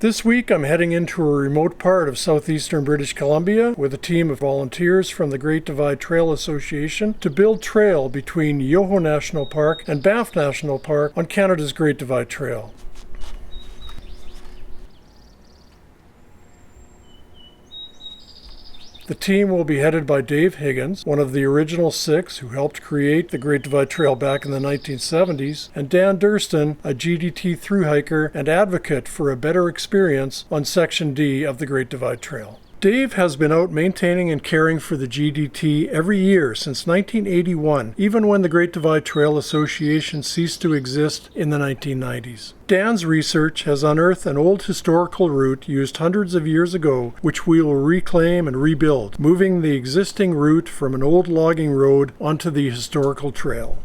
This week I'm heading into a remote part of southeastern British Columbia with a team of volunteers from the Great Divide Trail Association to build trail between Yoho National Park and Banff National Park on Canada's Great Divide Trail. The team will be headed by Dave Higgins, one of the original 6 who helped create the Great Divide Trail back in the 1970s, and Dan Durston, a GDT thru-hiker and advocate for a better experience on Section D of the Great Divide Trail. Dave has been out maintaining and caring for the GDT every year since 1981, even when the Great Divide Trail Association ceased to exist in the 1990s. Dan's research has unearthed an old historical route used hundreds of years ago, which we will reclaim and rebuild, moving the existing route from an old logging road onto the historical trail.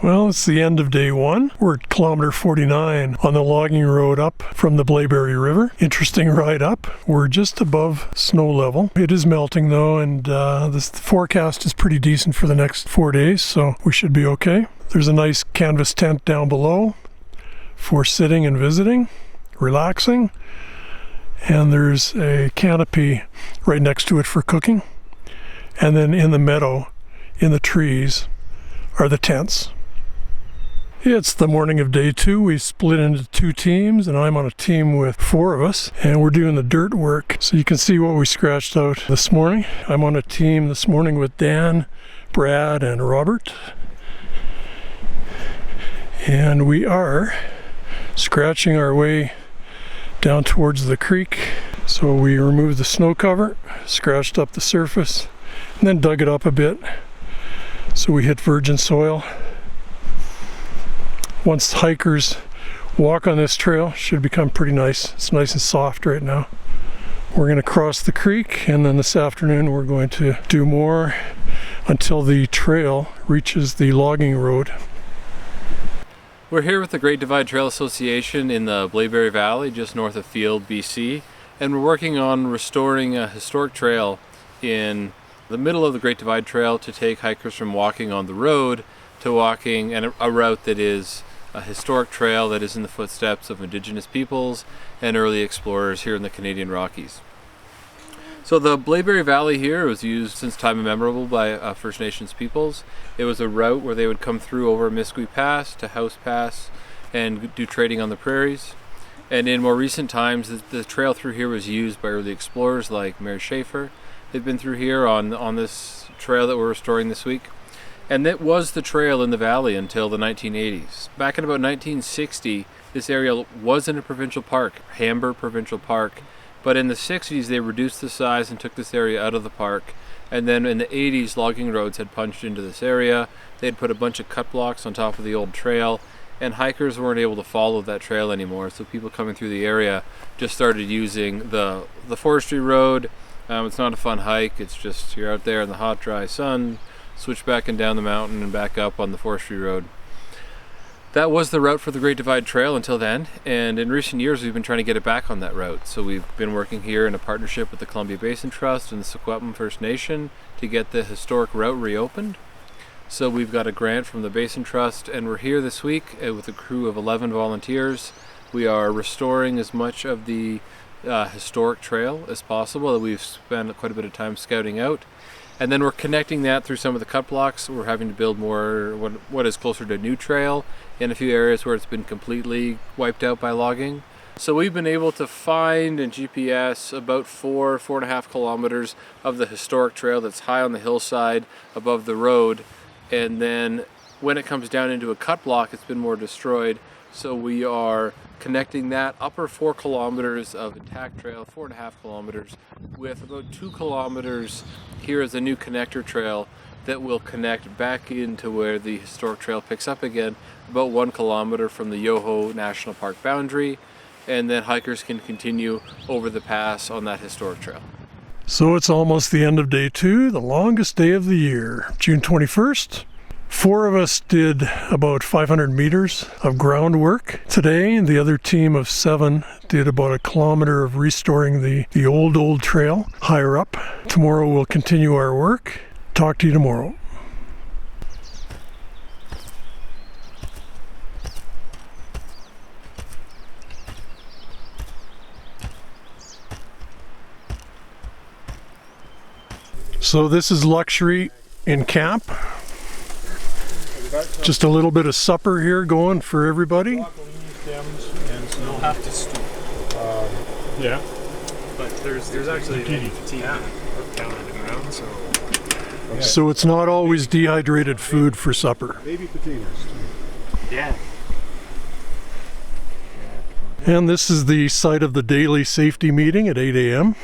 Well, it's the end of day 1. We're at kilometer 49 on the logging road up from the Blaeberry River. Interesting ride up. We're just above snow level. It is melting though, and this forecast is pretty decent for the next 4 days, so we should be okay. There's a nice canvas tent down below for sitting and visiting, relaxing, and there's a canopy right next to it for cooking. And then in the meadow, in the trees, are the tents. It's the morning of day 2. We split into 2 teams, and I'm on a team with 4 of us, and we're doing the dirt work. So you can see what we scratched out this morning. I'm on a team this morning with Dan, Brad, and Robert. And we are scratching our way down towards the creek. So we removed the snow cover, scratched up the surface, and then dug it up a bit so we hit virgin soil. Once hikers walk on this trail, it should become pretty nice. It's nice and soft right now. We're going to cross the creek, and then this afternoon we're going to do more until the trail reaches the logging road. We're here with the Great Divide Trail Association in the Blaeberry Valley, just north of Field, BC, and we're working on restoring a historic trail in the middle of the Great Divide Trail to take hikers from walking on the road to walking a route that is a historic trail that is in the footsteps of Indigenous peoples and early explorers here in the Canadian Rockies. So the Blaeberry Valley here was used since time immemorable by First Nations peoples. It was a route where they would come through over Miskwe Pass to House Pass and do trading on the prairies. And in more recent times, the trail through here was used by early explorers like Mary Schaefer. They've been through here on this trail that we're restoring this week. And that was the trail in the valley until the 1980s. Back in about 1960, this area wasn't a provincial park, Hamber Provincial Park, but in the 60s they reduced the size and took this area out of the park. And then in the 80s, logging roads had punched into this area. They'd put a bunch of cut blocks on top of the old trail, and hikers weren't able to follow that trail anymore. So people coming through the area just started using the forestry road. It's not a fun hike. It's just you're out there in the hot, dry sun, switch back and down the mountain and back up on the forestry road. That was the route for the Great Divide Trail until then, and in recent years we've been trying to get it back on that route. So we've been working here in a partnership with the Columbia Basin Trust and the Secwepemc First Nation to get the historic route reopened. So we've got a grant from the Basin Trust, and we're here this week with a crew of 11 volunteers. We are restoring as much of the historic trail as possible that we've spent quite a bit of time scouting out. And then we're connecting that through some of the cut blocks. We're having to build more what is closer to a new trail in a few areas where it's been completely wiped out by logging. So we've been able to find and GPS about 4.5 kilometers of the historic trail that's high on the hillside above the road. And then when it comes down into a cut block, it's been more destroyed. So we are connecting that upper 4 kilometers of intact trail, 4.5 kilometers, with about 2 kilometers here is a new connector trail that will connect back into where the historic trail picks up again, about 1 kilometer from the Yoho National Park boundary, and then hikers can continue over the pass on that historic trail. So it's almost the end of day 2, the longest day of the year, June 21st. 4 of us did about 500 meters of groundwork today. The other team of 7 did about a kilometer of restoring the old trail higher up. Tomorrow we'll continue our work. Talk to you tomorrow. So this is luxury in camp. Just a little bit of supper here going for everybody. You'll have to stoop. Yeah. But there's actually any fatigue down on the ground, so. Okay. So it's not always dehydrated food for supper. Baby potatoes. Yeah. And this is the site of the daily safety meeting at 8 a.m.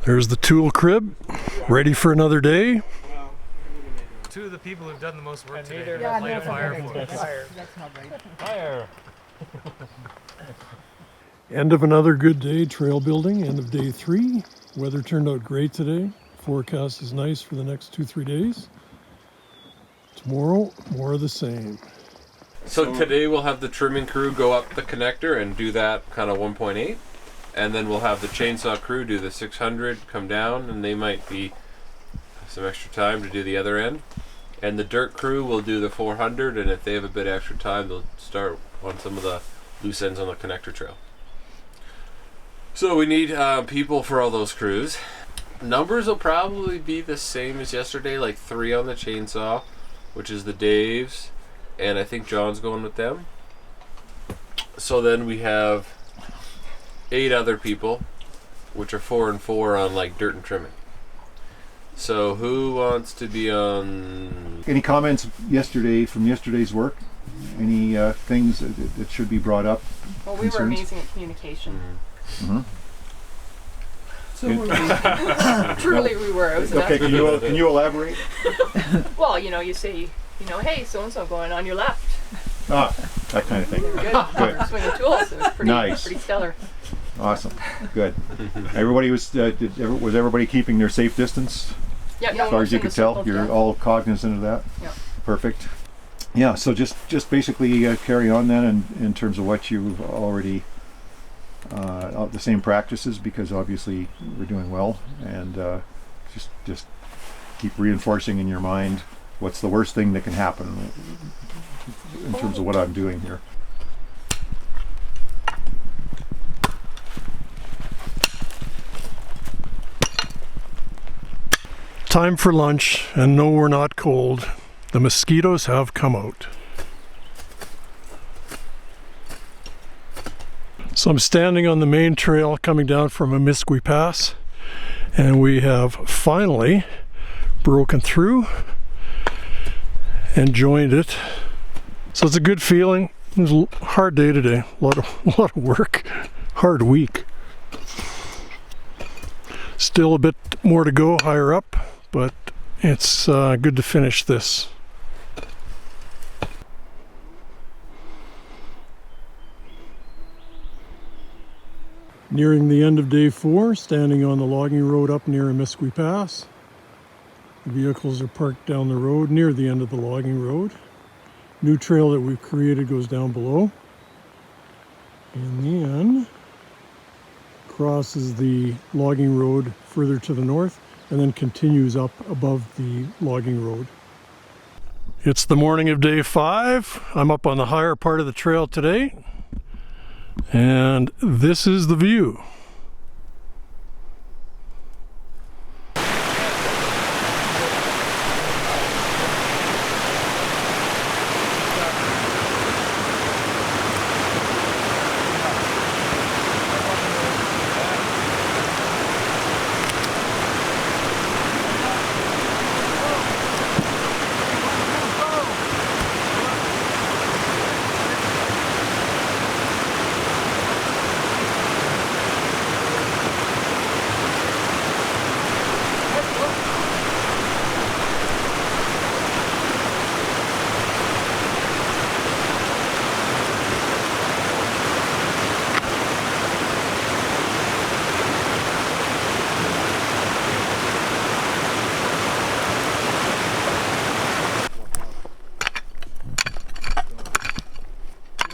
There's the tool crib, ready for another day. Two of the people who've done the most work today. Light a fire for us. That's not right. Fire. End of another good day trail building, end of day 3. Weather turned out great today. Forecast is nice for the next 2-3 days. Tomorrow, more of the same. So today we'll have the trimming crew go up the connector and do that kind of 1.8. And then we'll have the chainsaw crew do the 600, come down, and they might be some extra time to do the other end. And the dirt crew will do the 400, and if they have a bit extra time, they'll start on some of the loose ends on the connector trail. So we need people for all those crews. Numbers will probably be the same as yesterday, like 3 on the chainsaw, which is the Daves, and I think John's going with them. So then we have 8 other people, which are 4 and 4 on like dirt and trimming. So who wants to be on? Any comments from yesterday's work? Any things that should be brought up? Well, we Concerns? were amazing at communication. Mm-hmm. So were we. Truly, we were. It was Okay, can you elaborate? Well, you say, hey, so and so going on your left. Ah, that kind of thing. They were good. They were swinging tools. It was pretty, Nice. pretty stellar. Awesome, good. Everybody was everybody keeping their safe distance? Yeah, As far as you could tell, you're all cognizant of that. Yeah. Perfect. Yeah, so just basically carry on then in terms of what you've already the same practices, because obviously we're doing well, and just keep reinforcing in your mind what's the worst thing that can happen in terms of what I'm doing here. Time for lunch, and no, we're not cold. The mosquitoes have come out. So I'm standing on the main trail coming down from Amisqui Pass, and we have finally broken through and joined it. So it's a good feeling. It was a hard day today, a lot of work, hard week. Still a bit more to go higher up, but it's good to finish this. Nearing the end of day 4, standing on the logging road up near Amisqui Pass. The vehicles are parked down the road near the end of the logging road. New trail that we've created goes down below, and then crosses the logging road further to the north, and then continues up above the logging road. It's the morning of day 5. I'm up on the higher part of the trail today, and this is the view.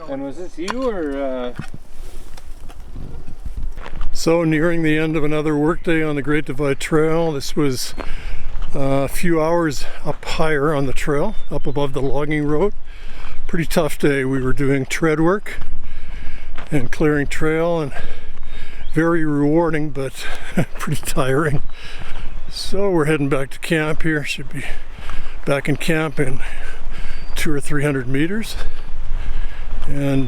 And was this you or? So nearing the end of another workday on the Great Divide Trail. This was a few hours up higher on the trail, up above the logging road. Pretty tough day. We were doing tread work and clearing trail, and very rewarding, but pretty tiring. So we're heading back to camp here. Should be back in camp in 200 or 300 meters, and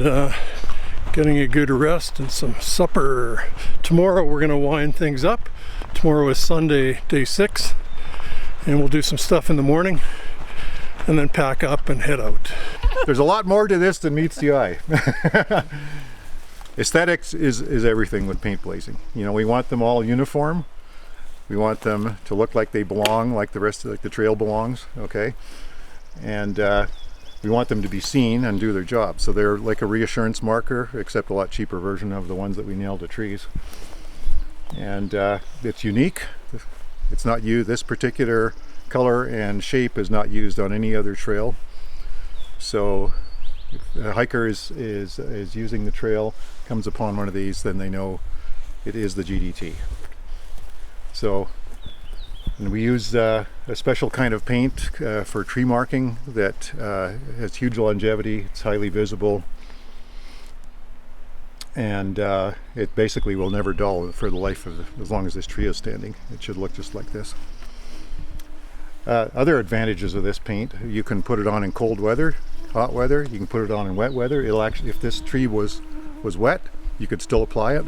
getting a good rest and some supper. Tomorrow we're going to wind things up. Tomorrow is Sunday, day 6, and we'll do some stuff in the morning and then pack up and head out. There's a lot more to this than meets the eye. Aesthetics is everything with paint blazing. You know, we want them all uniform. We want them to look like they belong, like the rest of the trail belongs, okay? And we want them to be seen and do their job. So they're like a reassurance marker, except a lot cheaper version of the ones that we nail to trees. And it's unique. It's not used, this particular color and shape is not used on any other trail. So if a hiker is using the trail, comes upon one of these, then they know it is the GDT. So, and we use a special kind of paint for tree marking that has huge longevity. It's highly visible, and it basically will never dull for the life of as long as this tree is standing. It should look just like this. Other advantages of this paint: you can put it on in cold weather, hot weather. You can put it on in wet weather. It'll actually, if this tree was wet, you could still apply it.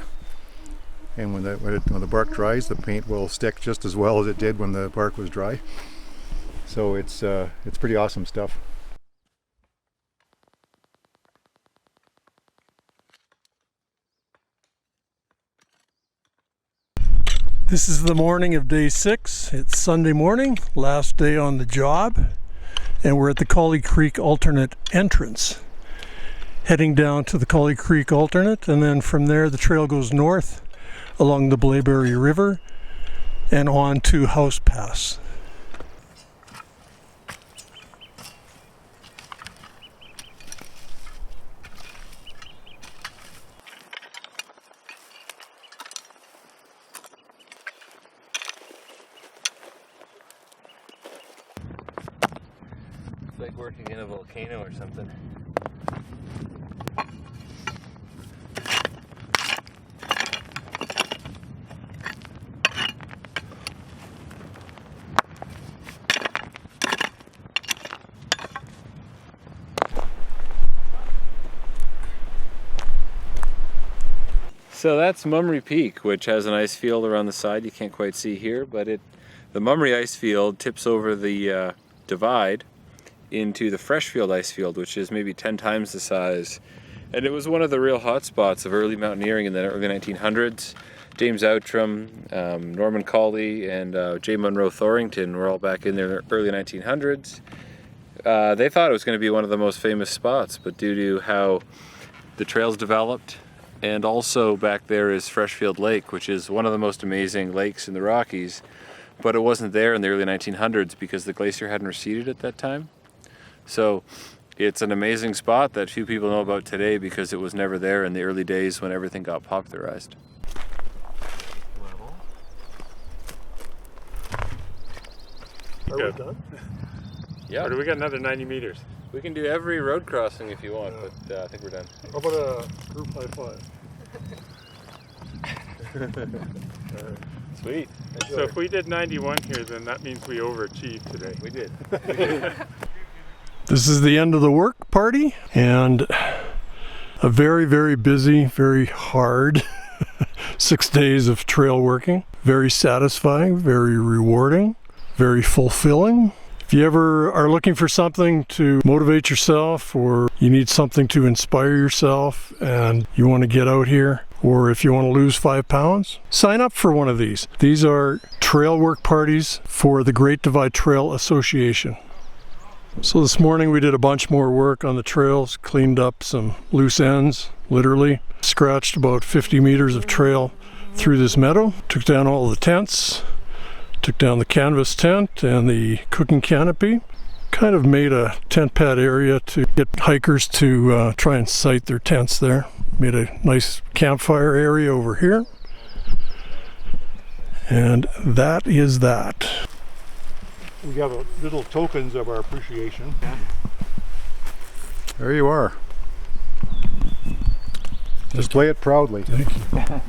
And when the bark dries, the paint will stick just as well as it did when the bark was dry. So it's pretty awesome stuff. This is the morning of day 6. It's Sunday morning, last day on the job, and we're at the Collie Creek alternate entrance. Heading down to the Collie Creek alternate, and then from there the trail goes north along the Blaeberry River and on to House Pass. It's like working in a volcano or something. So that's Mummery Peak, which has an ice field around the side you can't quite see here, but the Mummery ice field tips over the divide into the Freshfield ice field, which is maybe 10 times the size. And it was one of the real hot spots of early mountaineering in the early 1900s. James Outram, Norman Cawley, and J. Munro Thorington were all back in the early 1900s. They thought it was going to be one of the most famous spots, but due to how the trails developed, and also back there is Freshfield Lake, which is one of the most amazing lakes in the Rockies, but it wasn't there in the early 1900s because the glacier hadn't receded at that time. So it's an amazing spot that few people know about today because it was never there in the early days when everything got popularized. Are we done? Yeah. Or do we got another 90 meters? We can do every road crossing if you want, but I think we're done. How about a group high five? Sweet. So if we did 91 here, then that means we overachieved today. We did. This is the end of the work party, and a very, very busy, very hard 6 days of trail working. Very satisfying, very rewarding, very fulfilling. If you ever are looking for something to motivate yourself, or you need something to inspire yourself and you want to get out here, or if you want to lose 5 pounds, sign up for one of these. These are trail work parties for the Great Divide Trail Association. So this morning we did a bunch more work on the trails, cleaned up some loose ends, literally. Scratched about 50 meters of trail through this meadow, took down all the tents, took down the canvas tent and the cooking canopy, kind of made a tent pad area to get hikers to try and site their tents there. Made a nice campfire area over here. And that is that. We have little tokens of our appreciation. There you are. Display it proudly. Thank you.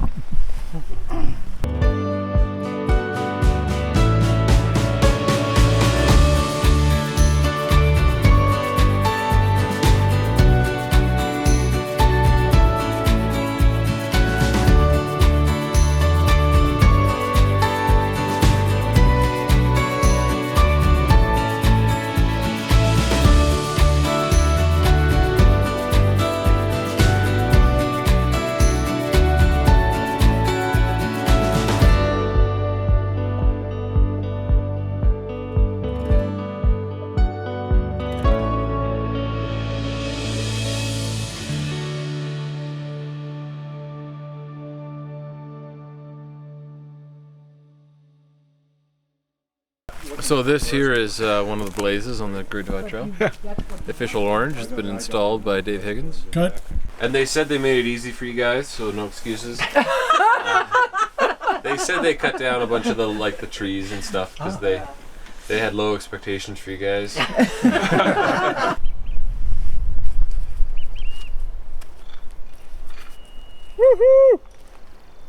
So this here is one of the blazes on the Great Divide Trail. The official orange has been installed by Dave Higgins. Cut. And they said they made it easy for you guys, so no excuses. They said they cut down a bunch of the trees and stuff because they had low expectations for you guys. Woohoo!